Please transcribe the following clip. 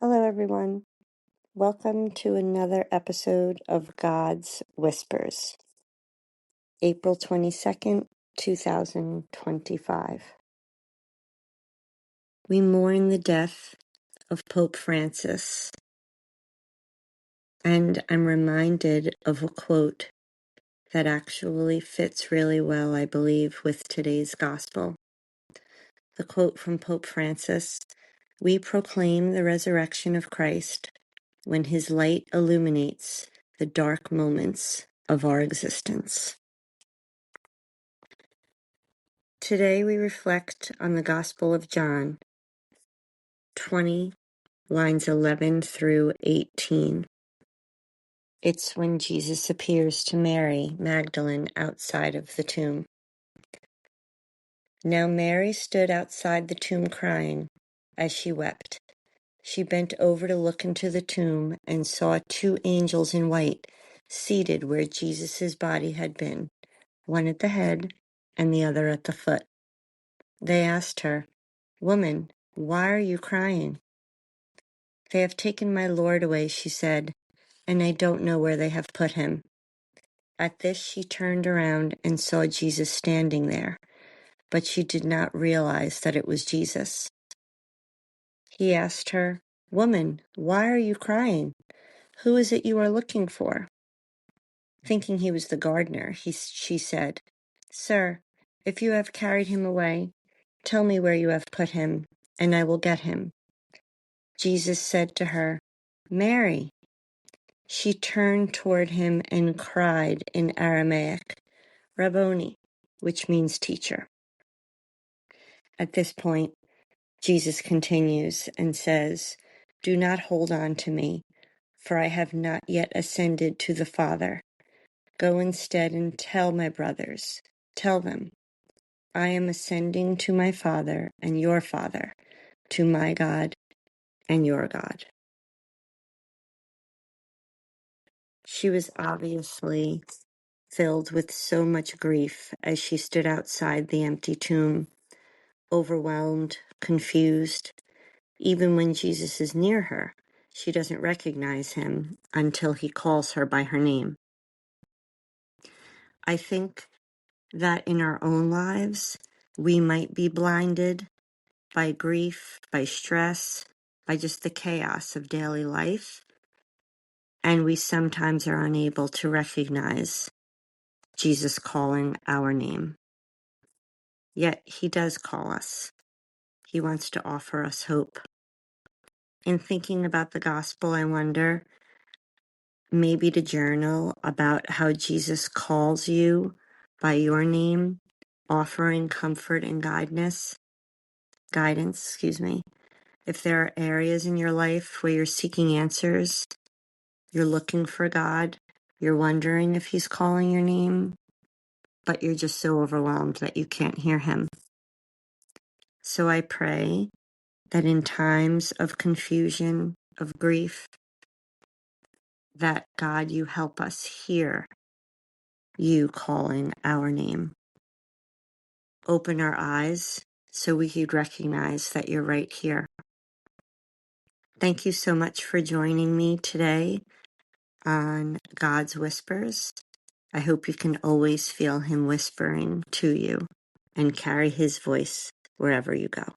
Hello, everyone. Welcome to another episode of God's Whispers, April 22nd, 2025. We mourn the death of Pope Francis, and I'm reminded of a quote that actually fits really well, I believe, with today's gospel. The quote from Pope Francis: "We proclaim the resurrection of Christ when his light illuminates the dark moments of our existence." Today we reflect on the Gospel of John 20, lines 11 through 18. It's when Jesus appears to Mary Magdalene outside of the tomb. Now Mary stood outside the tomb crying. As she wept, she bent over to look into the tomb and saw two angels in white seated where Jesus' body had been, one at the head and the other at the foot. They asked her, "Woman, why are you crying?" "They have taken my Lord away," she said, "and I don't know where they have put him." At this she turned around and saw Jesus standing there, but she did not realize that it was Jesus. He asked her, "Woman, why are you crying? Who is it you are looking for?" Thinking he was the gardener, she said, "Sir, if you have carried him away, tell me where you have put him, and I will get him." Jesus said to her, "Mary." She turned toward him and cried in Aramaic, "Rabboni," which means teacher. At this point, Jesus continues and says, "Do not hold on to me, for I have not yet ascended to the Father. Go instead and tell my brothers. Tell them, I am ascending to my Father and your Father, to my God and your God." She was obviously filled with so much grief as she stood outside the empty tomb, overwhelmed, confused. Even when Jesus is near her, she doesn't recognize him until he calls her by her name. I think that in our own lives, we might be blinded by grief, by stress, by just the chaos of daily life, and we sometimes are unable to recognize Jesus calling our name. Yet he does call us. He wants to offer us hope. In thinking about the gospel, I wonder maybe to journal about how Jesus calls you by your name, offering comfort and guidance. If there are areas in your life where you're seeking answers, you're looking for God, you're wondering if he's calling your name, but you're just so overwhelmed that you can't hear him. So I pray that in times of confusion, of grief, that God, you help us hear you calling our name. Open our eyes so we could recognize that you're right here. Thank you so much for joining me today on God's Whispers. I hope you can always feel him whispering to you and carry his voice wherever you go.